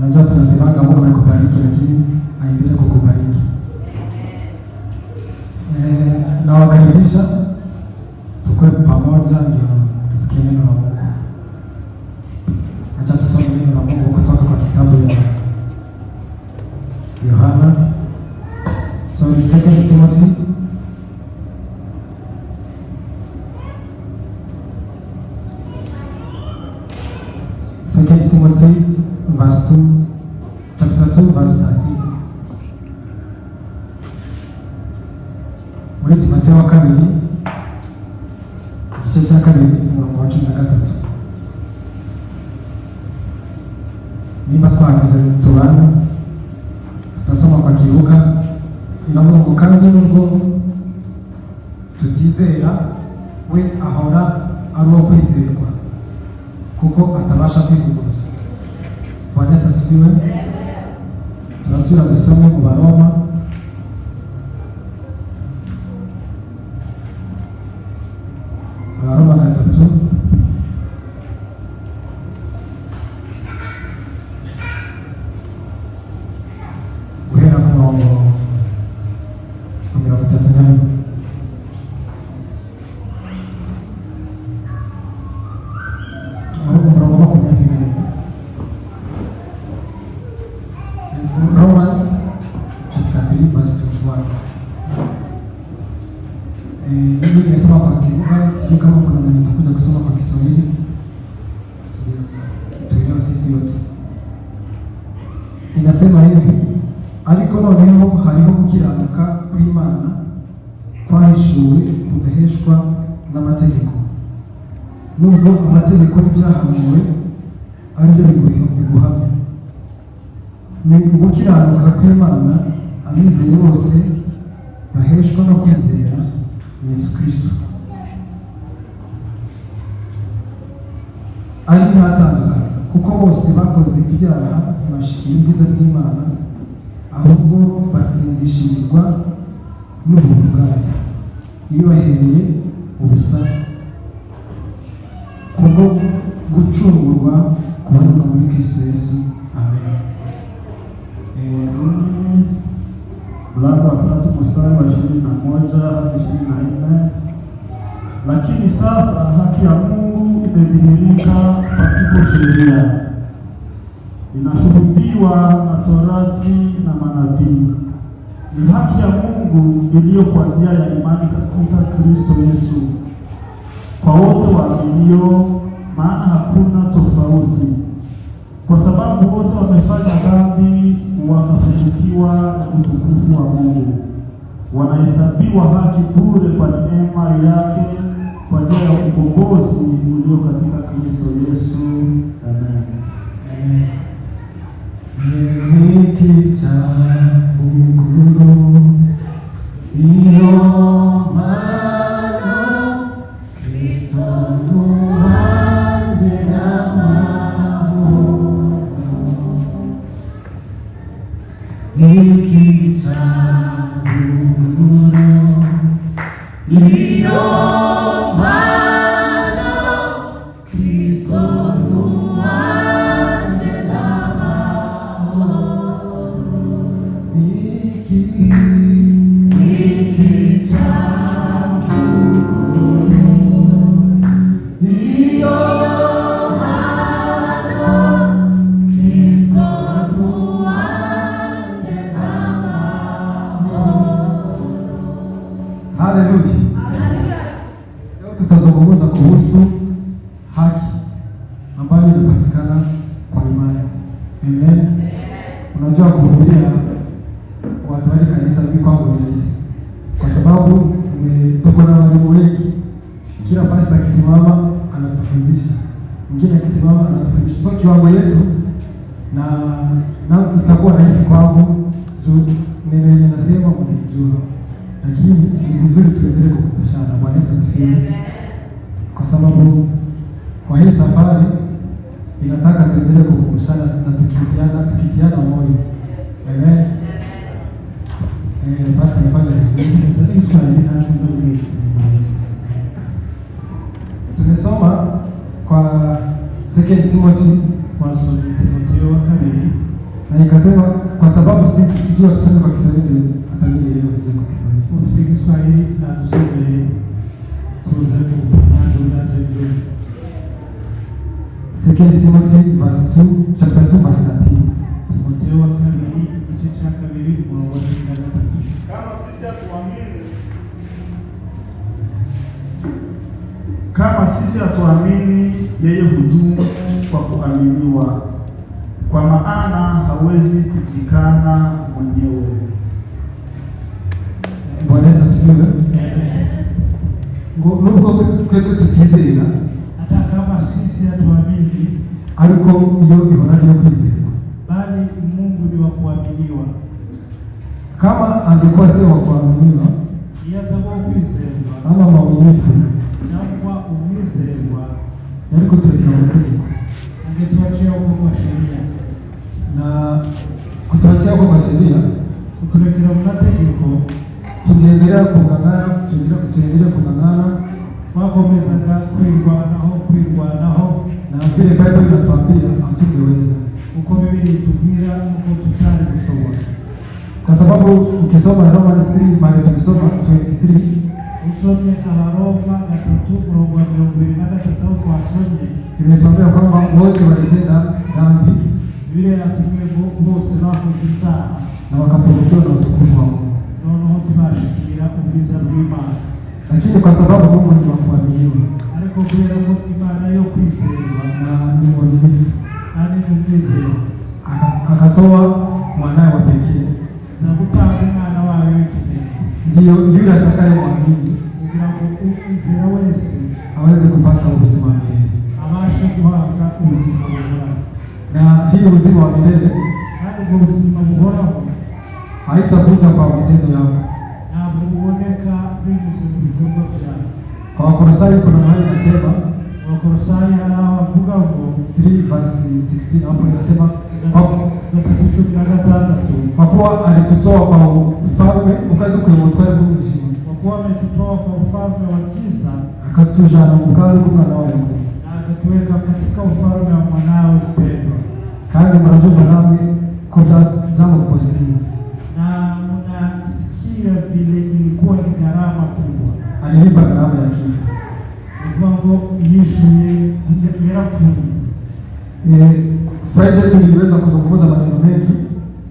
Najua tunasemaga Mungu anakubariki lakini aendelee kukubariki. Nawakaribisha tukue pamoja ndio tusikie neno la Mungu. Acha tusome neno la Mungu kutoka kwa kitabu ya Yohana. So 2 Timothy verse 2, chapter 2 verse 13. Muri Timotheo wa kabiri igice cya kabiri umurongo wa 13. Niba twahagaze tubana tutasoma kwa kiruka iravuga kandi nubwo tutizera we ahora ari uwo kwizerwa kuko atabasha kwivuguruza. Bwana asifiwe. Tunasubira dusome mu Baroma gatatu guhera ku murongo wa 34. Romans chapter 3 verse 21. Mimi nimesoma kwa Kiingereza, sijui kama kuna mwenye atakuja kusoma kwa Kiswahili. Tuelewe sisi wote. Inasema hivi: ariko noneho hariho gukiranuka kw'Imana kwahishuwe kudaheshwa n'amategeko. Nubwo amategeko n'ibyahanuwe ari byo biguhamya, ni ugukiranuka kw'Imana abizeye bose baheshwa no kwizera Yesu Kristo. Ari ntatandukana kuko bose bakoze ibyaha ntibashikira ubwiza bw'Imana, ahubwo batsindishirizwa n'ubuntu bwayo ibibahereye ubusa kubwo gucungurwa kuboneka muri Kristo Yesu. Amen. Mlango wa 3 mstari wa 21 hadi 24. Lakini sasa haki ya Mungu imedhihirika pasipo sheria, inashuhudiwa na Torati na manabii. Ni haki ya Mungu iliyo kwa njia ya imani katika Kristo Yesu kwa wote waaminio, maana hakuna tofauti, kwa sababu wote wamefanya dhambi wakapungukiwa na utukufu wa Mungu, wanahesabiwa haki bure kwa neema yake kwa njia ya ukombozi ulio katika Kristo Yesu. Amen. Leo tutazungumza kuhusu haki ambayo inapatikana kwa imani. Amen. Unajua kuhubiria watu wa kanisa ni kwangu ni rahisi, kwa sababu tuko na walimu wengi. Kila pastor akisimama anatufundisha, mwingine akisimama anatufundisha. So kiwango yetu na itakuwa rahisi kwangu juu neno ninasema mnajua, lakini ni vizuri tuendelee kukumbushana. Bwana asifiwe. Kwa sababu kwa hii safari inataka tuendelee kukumbushana na tukitiana moyo. Amen. Basi nifanye vizuri. Tumesoma kwa 2 Timothy Timotheo wa kabiri nikasema kwa sababu sisi sijui tusome kwa Kiswahili, hata mimi leo tusome kwa Kiswahili. Ufite Kiswahili na tusome tuze kupango na jeje. 2 Timothy verse 2, chapter 2 verse 13. Timotheo wa pili kichwa cha 2 mstari wa 13. Kama sisi hatuamini, yeye hudumu kwa kuaminiwa, kwa maana hawezi kujikana mwenyewe. Bwana asifiwe. Nubwo kweko tutizera, hata kama sisi hatuamini, ariko iyo ihora niyo kwizerwa, bali Mungu ni wa kuaminiwa. Kama angekuwa sio wa kuaminiwa, yatakuwa kwizerwa ama mwaminifu, cyangwa umwizerwa, ariko turekera amategeko, angetuachia huko kwa sheria, na kutuachia huko kwa sheria, kuturekera amategeko, tunaendelea kung'ang'ana, tunaendelea kung'ang'ana, wakomezaga kwirwanaho, na vile Bible inatuambia hatungeweza, uko Biblia itubwira uko tutari kushobora. Kwa sababu ukisoma Romans 3 mahali tulisoma 23, usome Abaroma 3:23 twasomye, imetuambia kwamba wote walitenda dhambi vile atume bose bakoze icyaha na wakapungukiwa na utukufu wa Mungu. Noneho tubashikira ubwiza bw'Imana. Lakini kwa sababu Mungu ni wa kuaminiwa, ariko kubera ko Imana yo kwizerwa na ni mwaminifu, kandi ni umwizerwa, akatoa mwanawe wa pekee na gutanga umwana wawe w'ikinege, ndiyo yule atakayemwamini kugira ngo ukwizera wese aweze kupata uzima wa milele. abashe guhabwa ubuzima buhoraho. Na hii uzima wa milele kandi ubwo buzima buhoraho haitakuja kwa matendo yako, ntabwo buboneka binyuze mu bikorwa byawe. Kwa Wakolosai kuna mahali nasema, Wakolosai hari aho bavuga ngo 3 verse 16, hapo inasema kwa kuwa alitutoa kwa ufalme ukadukuye umutware bw'umwijima, kwa kuwa ametutoa kwa ufalme wa giza akatujana mu bwami bw'umwana wawe, na akatuweka katika ufalme wa mwanawe mpendwa. Kandi mnavyumva nami kwa jambo positive, na mnasikia vile ilikuwa ni gharama kubwa, alilipa gharama ya kifo, kwamba yishuye yarapfuye. Friday tuliweza kuzungumza maneno mengi,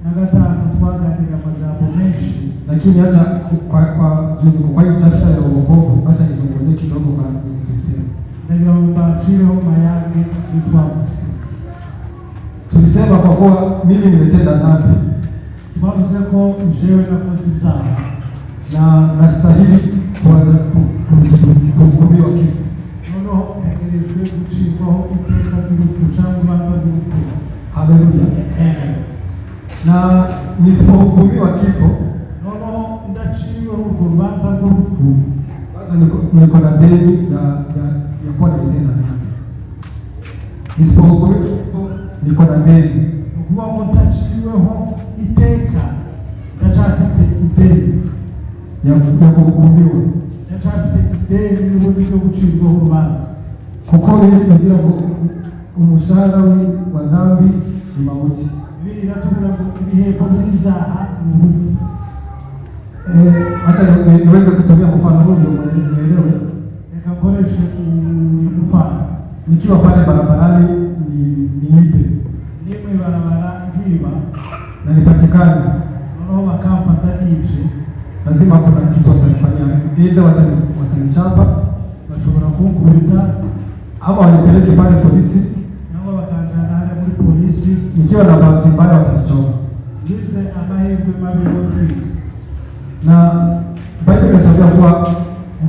na gatanu twaganira majambo menshi, lakini acha kwa hii chapter ya wokovu, acha nizungumzie kidogo kwa Kristo. Ndio mbachiro mayange twavuze. Tulisema kwa kuwa mimi nimetenda dhambi, tubavuze ko jewe nakoze icyaha na nastahili kuhukumiwa kifo. Noneho ntegerejwe gucirwaho iteka ry'urupfu cyangwa urubanza rw'urupfu. Haleluya. Na nisipohukumiwa kifo, noneho ndaciwe urwo rubanza rw'urupfu, bado niko na deni ya kuwa nilitenda dhambi. Nisipohukumiwa kifo, niko na deni. ukuvuga ngo ndaciweho iteka, ndacyafite ideni ya kuhukumiwa, ndacyafite ideni n'ubundi bwo gucirwaho urubanza. Kuko Biblia tugira ngo umushahara wa dhambi ni mauti. Biblia inatubwira ngo ibihembo by'ibyaha ni urupfu. Acha niweze kutumia mfano huu ndio muelewe. Reka nkoreshe mfano. Nikiwa pale barabarani niibe, nimwe barabara nkiba na nipatikane, noneho bakamfata nibye, lazima kuna kitu watanifanyia, either watanichapa, bashobora kunkubita, ama wanipeleke pale polisi, nabo bakanjana hariya muri polisi. nikiwa na bahati mbaya watanichoma, ngize amahirwe mabi yo kwiga. Na Biblia inatuambia kuwa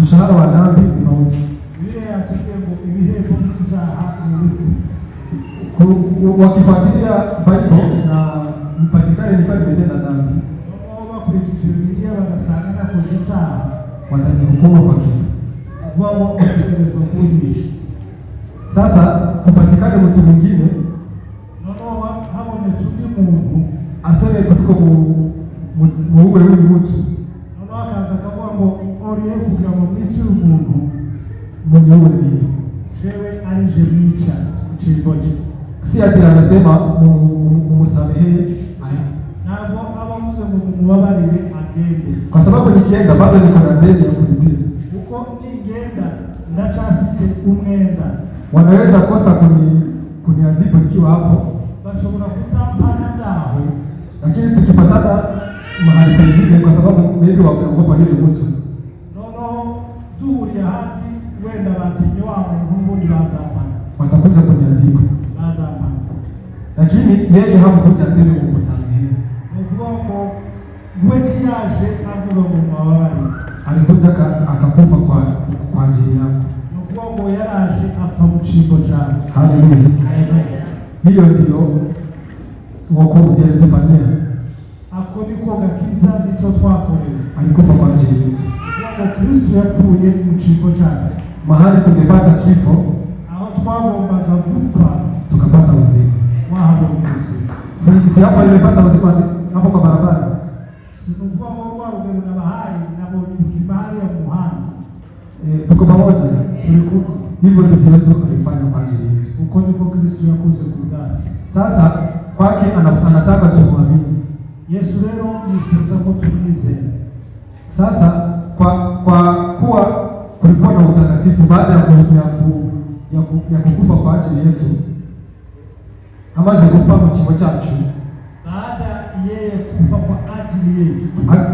mshahara wa dhambi ni mauti. Biblia yatubwiye ngo ibihembo by'ibyaha ni urupfu. Wakifuatilia Bible na mpatikane nilikuwa nimetenda dhambi, noneho bakurikije Biblia bagasanga nakoze icyaha, watanihukumu kwa kifo. wao wategerezwa kunyisha. Sasa kupatikane mtu mwingine, noneho habonetse undi muntu aseme kuliko muuwe huyu mtu, noneho akaza akavuga ngo oriye kugira ngo mwice umuntu, mwenye uwe mimi, jewe arije mwica mchimbo. si ati anasema umusamehe mumubabarire agende, kwa sababu nikienda bado niko na deni ya kulipia. Uko ningenda ndachafite umwenda. Wanaweza kosa kuniadhibu nikiwa hapo, bashobora kutampana ndaho, lakini tukipatana mahali pengine, kwa sababu maybe wameogopa yule mtu, nono duhuriye hadi wenda batinye wa muntu ubundi bazampana, watakuja kuniadhibu, bazampana. Lakini yeye hakukuja aseme umusamehe. Nukuvuga we niyaje avuga ngo mubabare, alikuja akakufa kwa ajili yako. Nukuvuga yaraje apfa mu cimbo cyane. Haleluya. Amen. Hiyo ndio wokovu ndiye tufanyia. Ako niko gakiza nico twakorera. Alikufa kwa ajili yetu. Kwa Kristo yapfuye mu cimbo cyane. Mahali tungepata kifo, aho twagombaga gupfa tukapata uzima. Wahabo uzima. Si hapa nimepata uzima hapo kwa barabara. Sinukuwa kwa rugero na bahari na bahari ya muhanda. Tuko pamoja. Hivyo ndivyo Yesu alifanya kwa ajili yetu. Uko ndiko Kristo yakoze kugati. Sasa kwake anataka tumwamini. Yesu leo nifuza ko tumwizera. Sasa kwa kuwa kulikuwa na utakatifu baada ya kukufa kwa ajili yetu, amaze kufa mu kimo cyacu, baada yeye kufa kwa ajili yetu,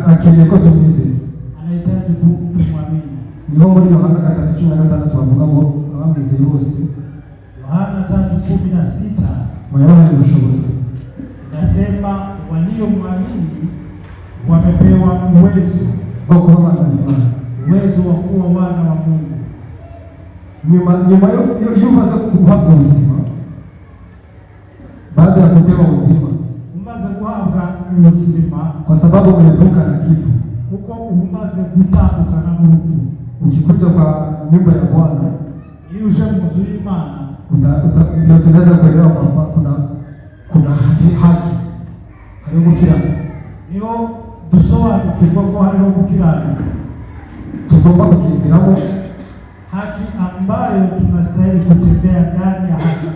akeneye ko tumwizera, anahitaji kumwamini. Niho muri Yohana 3:16 tuvuga ngo abamwizeye bose, Yohana 3:16 wayabahaye ubushobozi, nasema waliomwamini wamepewa uwezo wa kuwa wana wa Mungu, uwezo wa kuwa wana wa Mungu. Nyuma yumaze kuhabwa uzima, baada ya kupewa uzima, umaze guhabwa uzima, kwa sababu umeepuka na kifo, kuko umaze gutambuka na urupfu. Ukikuja kwa nyumba ya Bwana, iyo uje mu nzu y'Imana, ndio tunaweza kuelewa kwamba kuna haki, hariho gukiranuka. Niyo dusobanukirwa ko hariho gukiranuka, tugomba kugenderamo haki ambayo tunastahili kutembea ndani ya haki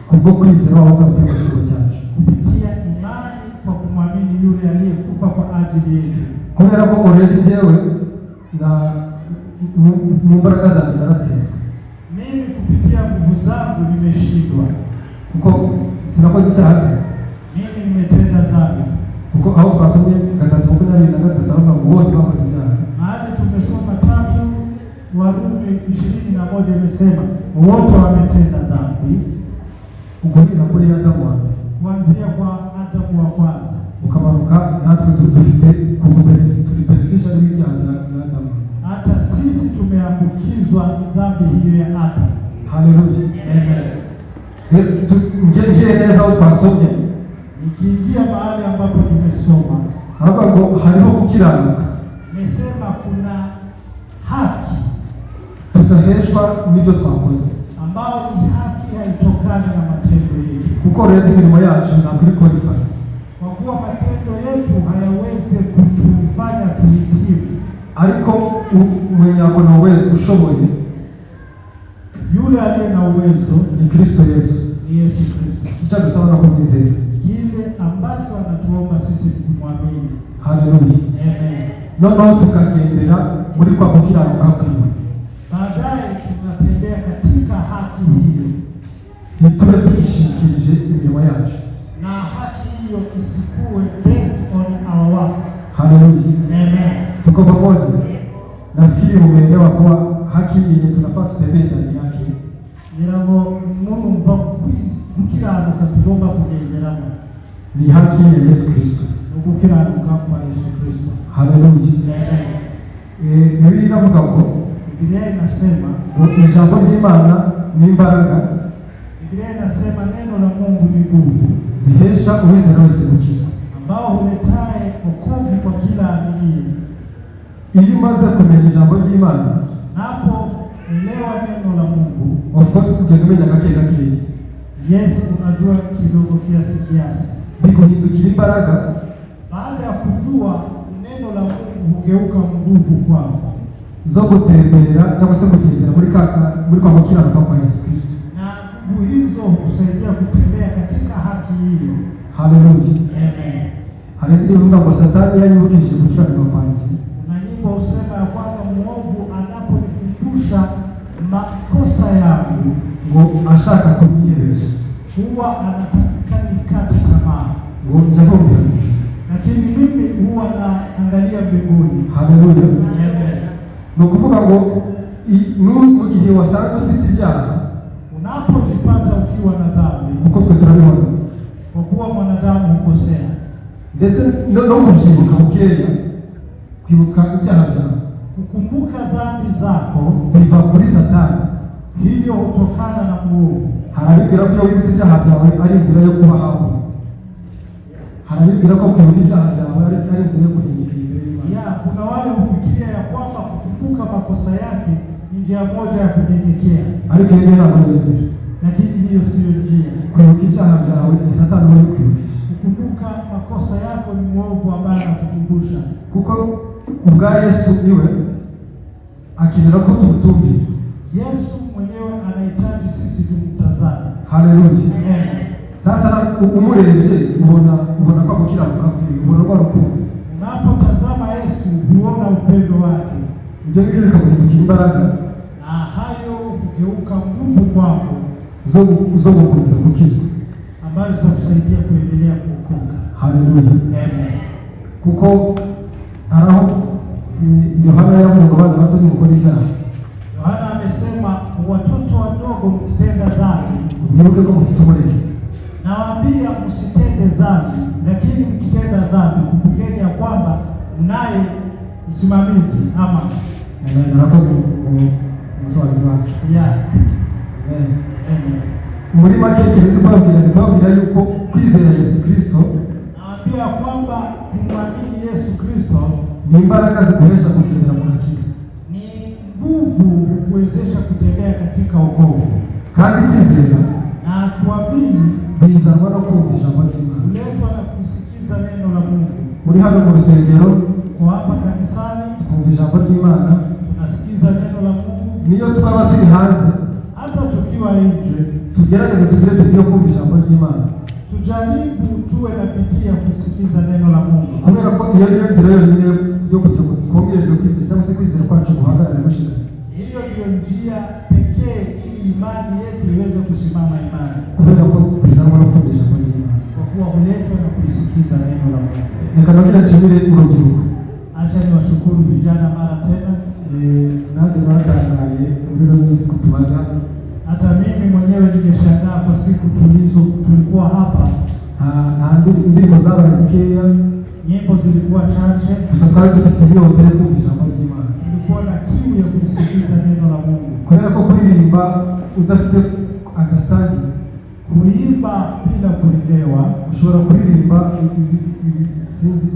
kubwo kwizera wao kwa kicho cyacu, kupitia imani kwa kumwamini yule aliyekufa kwa ajili yetu. Kubera ko already jewe na mbaraga zangu naratsinzwe, mimi kupitia nguvu zangu nimeshindwa, kuko sinakoze icyaha, mimi nimetenda dhambi. Kuko aho twasomye 3:23 avuga ngo bose bakoze ibyaha. Mahali tumesoma 3 Warumi 21 imesema wote wametenda dhambi. Ukujina kuri Adamu wa kuanzia kwa Adamu wa kwanza ukamanuka, natwe dufite kubeneficia n'ibyaha bya Adamu. Hata sisi tumeambukizwa dhambi hiyo ya Adamu. Haleluya. Amen. Ngiye neza aho twasomye, nikiingia mahali ambapo nimesoma haba ngo hariho gukiranuka, nimesema kuna haki tunaheshwa n'ibyo twakoze, ambao ni haki haitokani na matendo yetu, kuko rero imirimo yacu ntabwo iri kwifanya, kwa kuwa matendo yetu hayawezi kutufanya tuhitimu, ariko mwenye ako na uwezo ushoboye, yule aliye na uwezo ni Kristo Yesu. Ni Yesu Kristo. Kicha dusaba na kumwizera, kile ambacho anatuomba sisi kumwamini. Haleluya. Amen. Noneho tukagendera muri kwa gukiranuka kwiwe, baadaye tunatembea katika haki hiyo, ntitube tukishikirije imirimo yacu, na haki hiyo isikuwe based on our works. Haleluya. Amen. Tuko pamoja? Nafikiri umeelewa kuwa haki yenye tunafaa tutembee ndani yake, nirago umuntu mva gukiranuka tugomba kugenderamo ni haki ya Yesu Kristo, gukiranuka kwa Yesu Kristo. Haleluya. Amen. Biblia inavuga ngo, Biblia inasema ijambo ry'Imana ni imbaraga, Biblia inasema neno la Mungu ni nguvu zihesha uwizera wese gukizwa, ambao huletaye wokovu kwa kila aminiye. Iyo umaze kumenya ijambo ry'Imana, napo elewa neno la Mungu, of course ugenda umenya gake gake, yes, unajua kidogo kiasi, bikuhindukira imbaraga. Baada ya kujua neno la Mungu hugeuka nguvu kwako zo gutembera cyangwa se kugendera muri kwa gukiranuka kwa Yesu Kristo, na nguvu hizo husaidia kutembea katika haki hiyo. Haleluya. Amen. Hari ndivuga ngo Satani yanyibukije gukiranirwa kwanjye. Na nyimbo usema ya kwamba muovu anaponikumbusha makosa yangu ngo ashaka kunyihebesha, huwa anataka nikate tamaa, ngo njya kumbira mwisho, lakini mimi huwa naangalia mbinguni. Haleluya. Amen. Ni ukuvuga ngo mu gihe wasanze ufite ibyaha, unapojipata ukiwa na dhambi, uko twe turabibona, kwa kuwa mwanadamu hukosea, ndetse no kubyibuka bukeya, kwibuka ibyaha byawe, kukumbuka dhambi zako biva kuri Satani. Hiyo hutokana na muovu. Harabibwira ko wibutse ibyaha byawe ari inzira yo kuba hapo. Harabibwira ko kwibuka ibyaha byawe ari inzira yo kuhinyika imbere y'Imana. Kuna wale hufikiria ya kwamba kukumbuka makosa yake ni njia moja ya kunyenyekea. Ariko hiyo ntabwo ari inzira. Lakini hiyo sio njia. Kwibuka ibyaha byawe ni Satani uri kwibukisha. Kukumbuka makosa yako ni muovu ambaye anakukumbusha. Kuko kubwa Yesu niwe akinera ko tumutumbira. Yesu mwenyewe anahitaji sisi tumtazame. Haleluya. Amen. Sasa umurebye ubona kwa gukiranuka kwe, ubona kwa rukundo. Unapotazama Yesu huona upendo wake. Ibyo ngibyo bikaguhindukira imbaraga, na hayo hugeuka nguvu kwako zo gukomeza gukizwa, ambazo zitakusaidia kuendelea kuokoka. Haleluya. Amen. Kuko araho Yohana yavuze ngo abana bato nimukora ibyaha, Yohana amesema watoto wadogo mkitenda dhambi mwibuke ko mufite umurengezi. Nawaambia msitende dhambi, lakini mkitenda dhambi kumbukeni ya kwamba mnaye msimamizi ama. Amen. Narakoze umusobanuzi wacu. Amen. Amen. Muri make ndibabwira yuko kwizera Yesu Kristo, nawaambia kwamba kumwamini Yesu Kristo ni imbaraga zikuhesha kutembea mu gakiza, ni nguvu kuwezesha kutembea katika wokovu. Kandi kwizera na kuamini bizanwa no kumva ijambo ry'Imana, kuletwa na kusikiza neno la Mungu. Uri hano mu rusengero, kwa hapa kanisani twumva ijambo ry'Imana, tunasikiza neno la Mungu. Niyo twaba turi hanze, hata tukiwa nje, tugerageze tugire bidii yo kumva ijambo ry'Imana, tujaribu tuwe na bidii ya kusikiza neno la Mungu, kubera ko iyo niyo nzira yonyine yo kugira ngo twongererwe kwizera cyangwa se kwizera kwacu guhagarare gushira. Hiyo ndio njia pekee ili imani yetu iweze kusimama imara, kubera ko bizanwa no kumva ijambo ry'Imana, kwa kuwa huletwa na kusikiza neno la Mungu. Reka nongere nshimire urubyiruko. Acha niwashukuru vijana mara tena. Nanjye natangaye muri Romizi kutubaza. Hata mimi mwenyewe nimeshangaa kwa siku tulikuwa hapa. Indirimbo zabaye zikeya, nyimbo zilikuwa chache, gusa twari dufite inyota yo kumva ijambo ry'Imana. Tulikuwa na kiu ya kusikiza neno la Mungu. Kubera ko kuririmba udafite understanding, kuimba bila kuelewa, ushobora kuririmba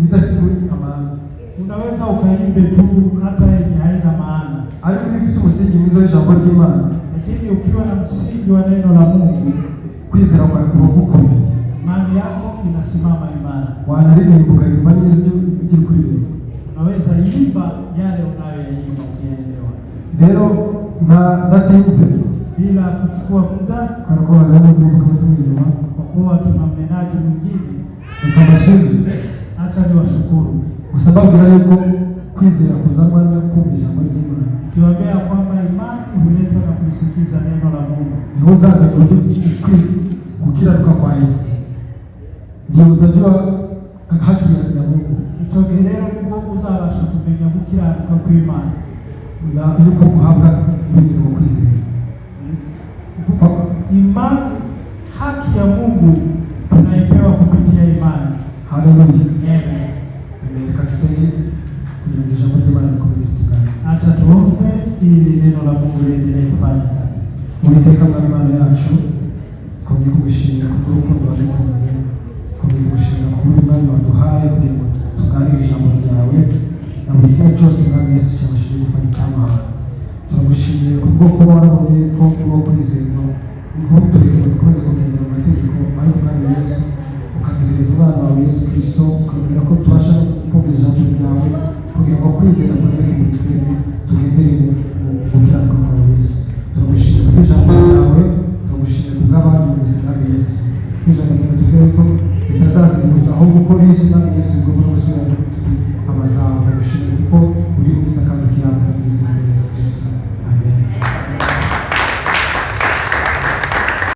bidafite amana. Unaweza ukaimbe tu hata yenye haina maana, ariko iyo ufite umusingi mwiza w'ijambo ry'Imana, lakini ukiwa na msingi wa neno la Mungu, kwizera kwawe kuba gukomeye, imani yako inasimama imara. Wanaririmba ukaririmba neza ibyo ugiye kuririmba, unaweza imba yale unayoyaimba ukielewa. Rero ndatinze bila kuchukua muda, kwa kuwa leo tuko inyuma, kwa kuwa tuna mnenaji mwingine. Nikabashimira, acha niwashukuru kwa sababu yuko kwizera kuzamwa no kumva ijambo ry'Imana, kiwaambia kwamba imani huletwa na kusikiza neno la Mungu. Niho uzamenya gukiranuka kwa Yesu, ndio utajua haki ya Mungu. Itogerero ngo uzabasha kumenya gukiranuka kw'Imana na yuko guhabwa binyuze mu kwizera. Imani, haki ya Mungu tunaipewa kupitia imani. Haleluya. Amen. Reka tusenge kugira ngo ijambo ry'Imana rikomeze kutugana. Acha tuombe ili neno la Mungu liendelee kufanya kazi. Uwiteka Imana yacu, twongeye kugushimira ku rukundo wadukunze, twongeye kugushimira ku mwanya waduhaye kugira ngo tuganire ijambo ryawe, na buri kimwe cyose Mwami Yesu cyabashije gufanyika hano. Turagushimiye kubwo kuba warabonye ko kuba kwizerwa, ntutureke ngo dukomeze kugendera mu mategeko, ariko Mwami Yesu ukaduhereza umwana wawe Yesu Kristo, ukabwira ko tubasha kumva ijambo ryawe kugira ngo kwizera kuboneke muri twebwe tugenderemo.